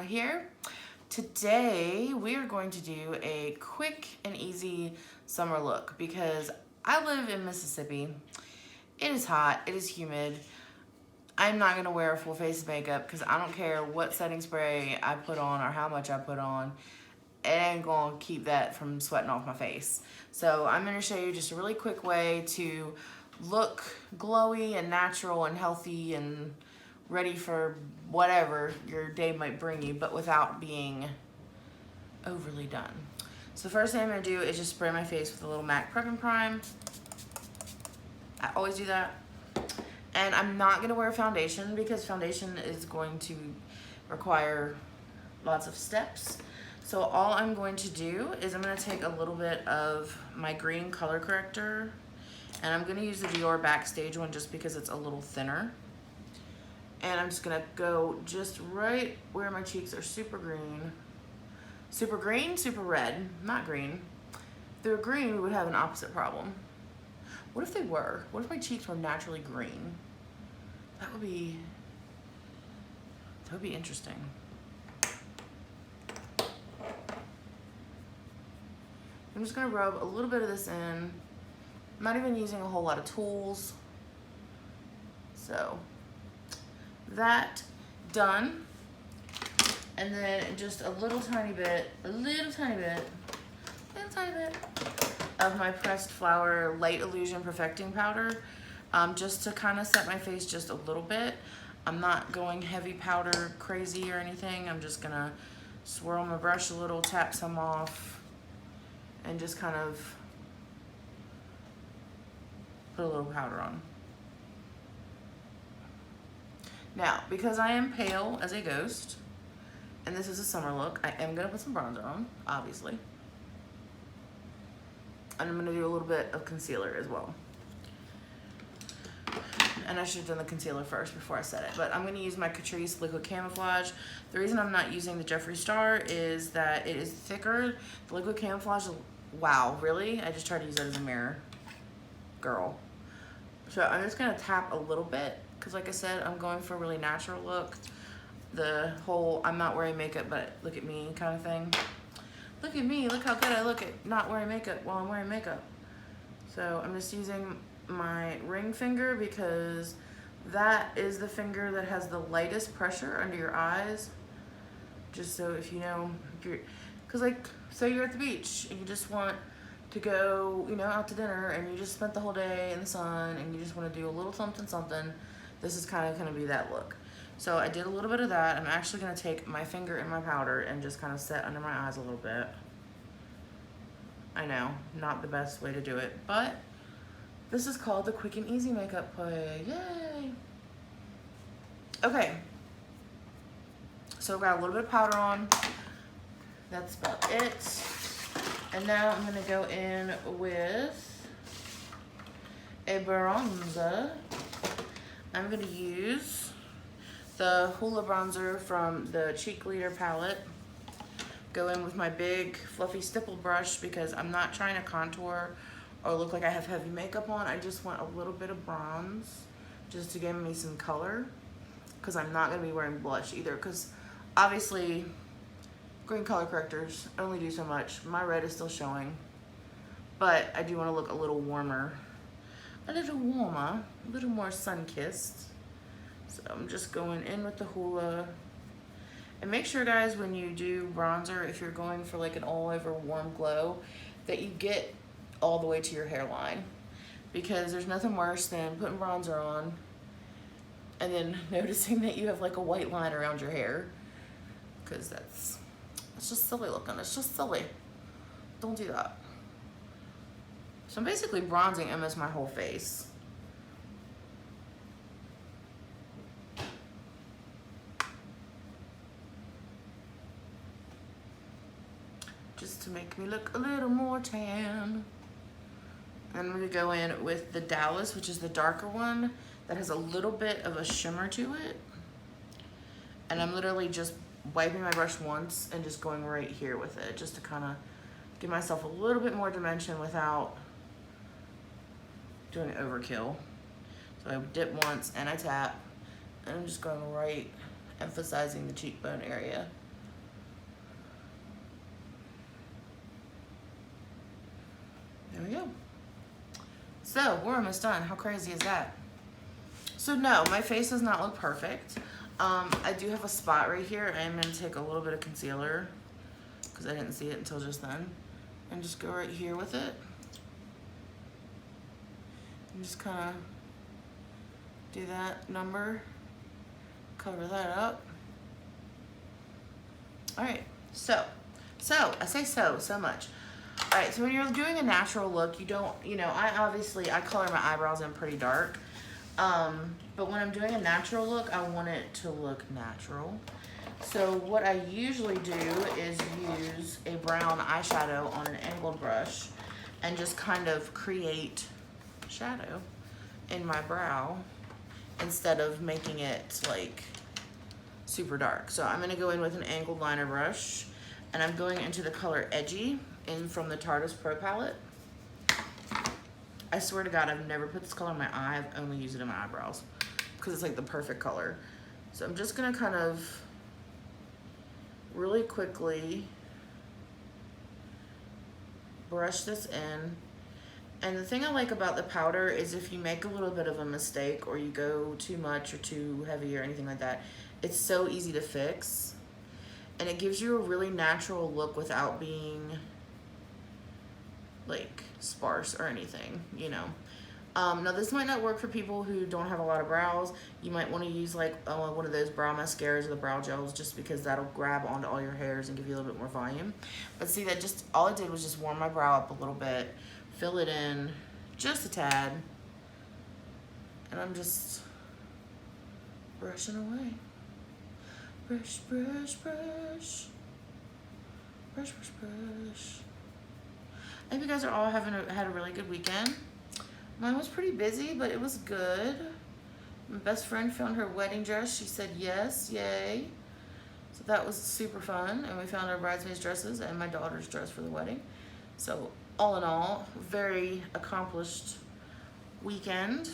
here. Today we are going to do a quick and easy summer look because I live in Mississippi. It is hot, it is humid. I'm not gonna wear a full face of makeup because I don't care what setting spray I put on or how much I put on. It ain't gonna keep that from sweating off my face. So I'm gonna show you just a really quick way to look glowy and natural and healthy and ready for whatever your day might bring you, but without being overly done. So the first thing I'm gonna do is just spray my face with a little MAC Prep and Prime. I always do that. And I'm not gonna wear foundation because foundation is going to require lots of steps. So all I'm going to do is I'm gonna take a little bit of my green color corrector, and I'm gonna use the Dior Backstage one just because it's a little thinner. And I'm just gonna go just right where my cheeks are super green. Super green, super red, not green. If they were green, we would have an opposite problem. What if they were? What if my cheeks were naturally green? That would be interesting. I'm just gonna rub a little bit of this in. I'm not even using a whole lot of tools. So that done. And then just a little tiny bit of my Pressed Flower Light Illusion Perfecting Powder, just to kind of set my face just a little bit. I'm not going heavy powder crazy or anything. I'm just gonna swirl my brush a little, tap some off, and just kind of put a little powder on. Now, because I am pale as a ghost, and this is a summer look, I am gonna put some bronzer on, obviously. And I'm gonna do a little bit of concealer as well. And I should have done the concealer first before I said it, but I'm gonna use my Catrice Liquid Camouflage. The reason I'm not using the Jeffree Star is that it is thicker. The Liquid Camouflage, wow, really? I just tried to use that as a mirror. Girl. So I'm just gonna tap a little bit, because like I said, I'm going for a really natural look. The whole I'm not wearing makeup but look at me kind of thing. Look at me, look how good I look at not wearing makeup while I'm wearing makeup. So I'm just using my ring finger because that is the finger that has the lightest pressure under your eyes. Just so if you know, because like say you're at the beach and you just want to go, you know, out to dinner and you just spent the whole day in the sun and you just want to do a little something, this is kind of going to be that look. So I did a little bit of that. I'm actually going to take my finger in my powder and just kind of set under my eyes a little bit. I know, not the best way to do it, but this is called the quick and easy makeup play. Yay! Okay. So I've got a little bit of powder on. That's about it. And now I'm going to go in with a bronzer. I'm going to use the Hoola bronzer from the Cheekleader palette. Go in with my big fluffy stipple brush because I'm not trying to contour or look like I have heavy makeup on. I just want a little bit of bronze just to give me some color, because I'm not going to be wearing blush either, because obviously green color correctors only do so much. My red is still showing, but I do want to look a little warmer, a little more sun-kissed. So I'm just going in with the Hoola. And make sure, guys, when you do bronzer, if you're going for like an all-over warm glow, that you get all the way to your hairline, because there's nothing worse than putting bronzer on and then noticing that you have like a white line around your hair, because it's just silly looking. It's just silly. Don't do that. So I'm basically bronzing almost my whole face. Just to make me look a little more tan. And I'm gonna go in with the Dallas, which is the darker one that has a little bit of a shimmer to it. And I'm literally just wiping my brush once and just going right here with it, just to kind of give myself a little bit more dimension without doing overkill. So I dip once and I tap, and I'm just going right, emphasizing the cheekbone area. we go. So we're almost done. How crazy is that? So no, my face does not look perfect. I do have a spot right here. I'm gonna take a little bit of concealer because I didn't see it until just then, and just go right here with it. And just kind of do that number, cover that up. All right, so I say so much. All right, so when you're doing a natural look, you don't, I color my eyebrows in pretty dark. But when I'm doing a natural look, I want it to look natural. So what I usually do is use a brown eyeshadow on an angled brush and just kind of create shadow in my brow instead of making it like super dark. So I'm gonna go in with an angled liner brush, and I'm going into the color Edgy from the Tarteist Pro palette. I swear to God, I've never put this color in my eye. I've only used it in my eyebrows because it's like the perfect color. So I'm just gonna kind of really quickly brush this in. And the thing I like about the powder is if you make a little bit of a mistake or you go too much or too heavy or anything like that, it's so easy to fix. And it gives you a really natural look without being like sparse or anything, Now this might not work for people who don't have a lot of brows. You might want to use like one of those brow mascaras or the brow gels, just because that'll grab onto all your hairs and give you a little bit more volume. But see, that just, all it did was just warm my brow up a little bit, fill it in just a tad, and I'm just brushing away. Brush, brush, brush. Brush, brush, brush. I hope you guys are all had a really good weekend. Mine was pretty busy, but it was good. My best friend found her wedding dress. She said yes, yay. So that was super fun. And we found our bridesmaids' dresses and my daughter's dress for the wedding. So all in all, very accomplished weekend.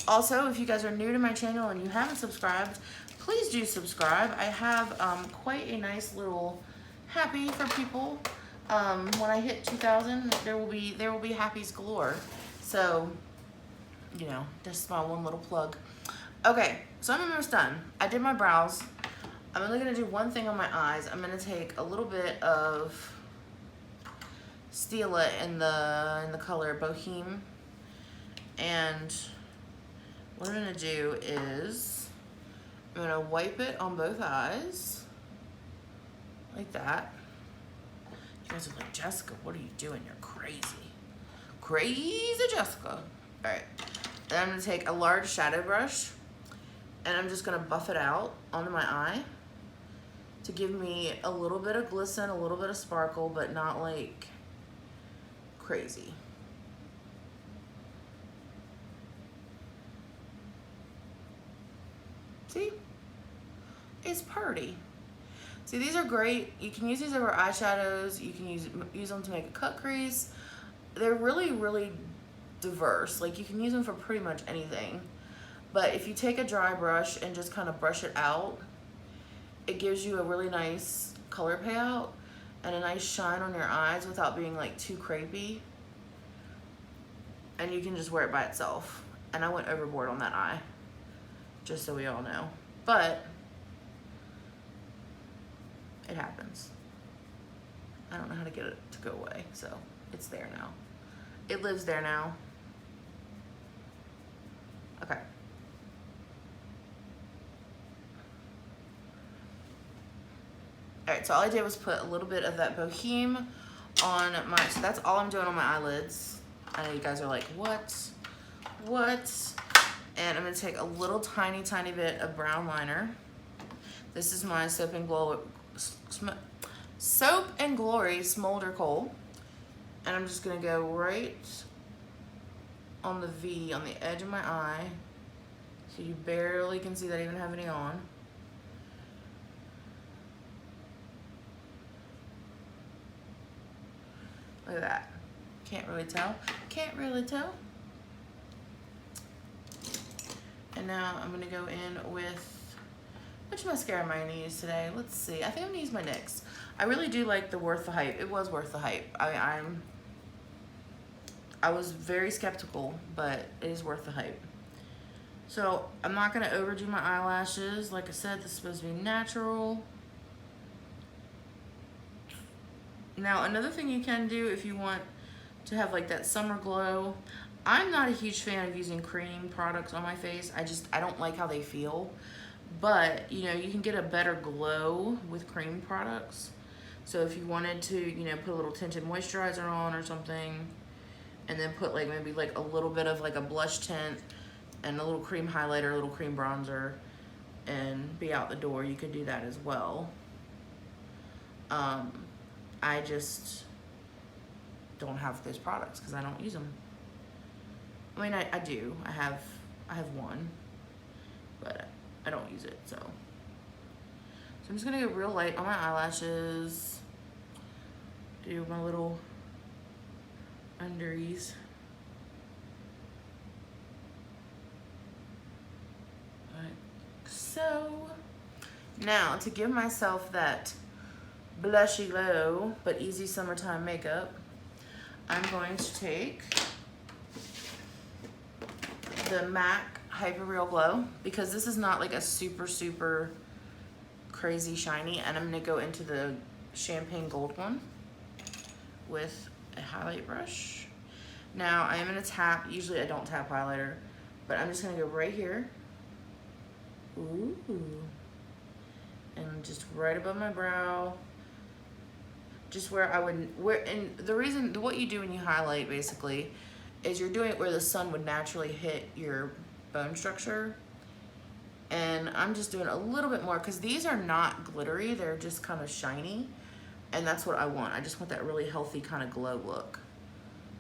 Also, if you guys are new to my channel and you haven't subscribed, please do subscribe. I have quite a nice little happy for people. When I hit 2,000, there will be happies galore. So, just my one little plug. Okay, so I'm almost done. I did my brows. I'm only gonna do one thing on my eyes. I'm gonna take a little bit of Stila in the color Boheme, and what I'm gonna do is I'm gonna wipe it on both eyes like that. You guys are like, Jessica, what are you doing? You're crazy. Crazy Jessica. All right. Then I'm gonna take a large shadow brush and I'm just gonna buff it out onto my eye to give me a little bit of glisten, a little bit of sparkle, but not like crazy. See? It's pretty. See, these are great. You can use these over eyeshadows. You can use them to make a cut crease. They're really, really diverse. Like, you can use them for pretty much anything. But if you take a dry brush and just kind of brush it out, it gives you a really nice color payout and a nice shine on your eyes without being like too crepey. And you can just wear it by itself. And I went overboard on that eye, just so we all know. But it happens. I don't know how to get it to go away, so it's there now. It lives there now. Okay. All right, so all I did was put a little bit of that Boheme on so that's all I'm doing on my eyelids. I know you guys are like, what? And I'm gonna take a little tiny bit of brown liner. This is my Soap and Glory Smolder Kohl. And I'm just gonna go right on the V on the edge of my eye. So you barely can see that I even have any on. Look at that. Can't really tell. Can't really tell. And now I'm gonna go in with Which mascara am I gonna use today? Let's see. I think I'm gonna use my NYX. I really do like the Worth the Hype. It was worth the hype. I was very skeptical, but it is worth the hype. So I'm not gonna overdo my eyelashes. Like I said, this is supposed to be natural. Now, another thing you can do if you want to have like that summer glow, I'm not a huge fan of using cream products on my face. I don't like how they feel. But, you know, you can get a better glow with cream products. So if you wanted to, you know, put a little tinted moisturizer on or something, and then put like maybe like a little bit of like a blush tint and a little cream highlighter, a little cream bronzer, and be out the door, you could do that as well. I just don't have those products because I don't use them. I mean, I do. I have one, but I don't use it, so I'm just gonna get real light on my eyelashes, do my little unders. Like so. Now, to give myself that blushy glow, but easy summertime makeup, I'm going to take the MAC Hyper Real Glow, because this is not like a super crazy shiny, and I'm gonna go into the champagne gold one with a highlight brush. Now I am gonna tap, usually I don't tap highlighter, but I'm just gonna go right here. Ooh. And just right above my brow, just where I would, and the reason, what you do when you highlight basically is you're doing it where the sun would naturally hit your bone structure, and I'm just doing a little bit more because these are not glittery, they're just kind of shiny, and that's what I want. I just want that really healthy kind of glow look.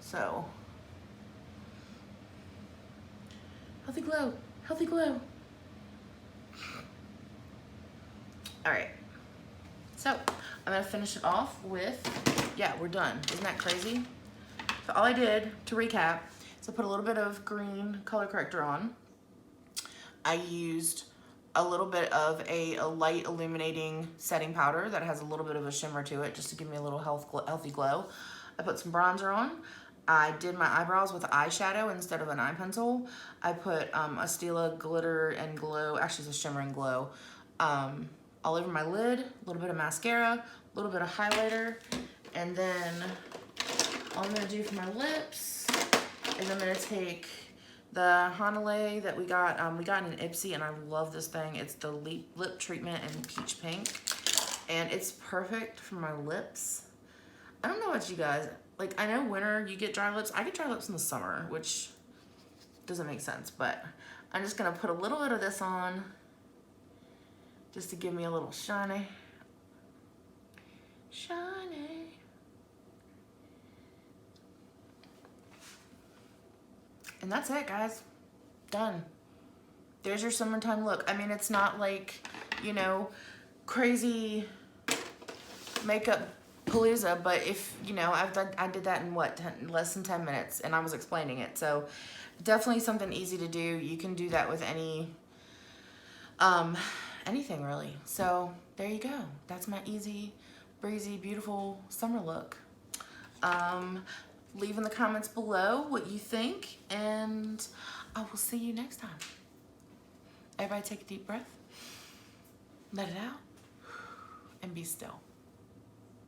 So healthy glow, healthy glow. All right, so I'm gonna finish it off with, yeah, we're done. Isn't that crazy? So all I did, to recap, is I put a little bit of green color corrector on. I used a little bit of a light illuminating setting powder that has a little bit of a shimmer to it, just to give me a little healthy glow. I put some bronzer on. I did my eyebrows with eyeshadow instead of an eye pencil. I put a Stila glitter and glow, actually it's a shimmer and glow, all over my lid, a little bit of mascara, a little bit of highlighter, and then all I'm gonna do for my lips is I'm gonna take the Hanilai that we got in an Ipsy, and I love this thing. It's the lip treatment in peach pink, and it's perfect for my lips. I don't know about you guys, like I know winter you get dry lips. I get dry lips in the summer, which doesn't make sense, but I'm just gonna put a little bit of this on just to give me a little shiny. And that's it, guys. Done. There's your summertime look. I mean, it's not like, you know, crazy makeup palooza, but if, you know, I did that in what, less than 10 minutes, and I was explaining it. So definitely something easy to do. You can do that with anything really. So there you go. That's my easy, breezy, beautiful summer look. Leave in the comments below what you think, and I will see you next time. Everybody take a deep breath, let it out, and be still.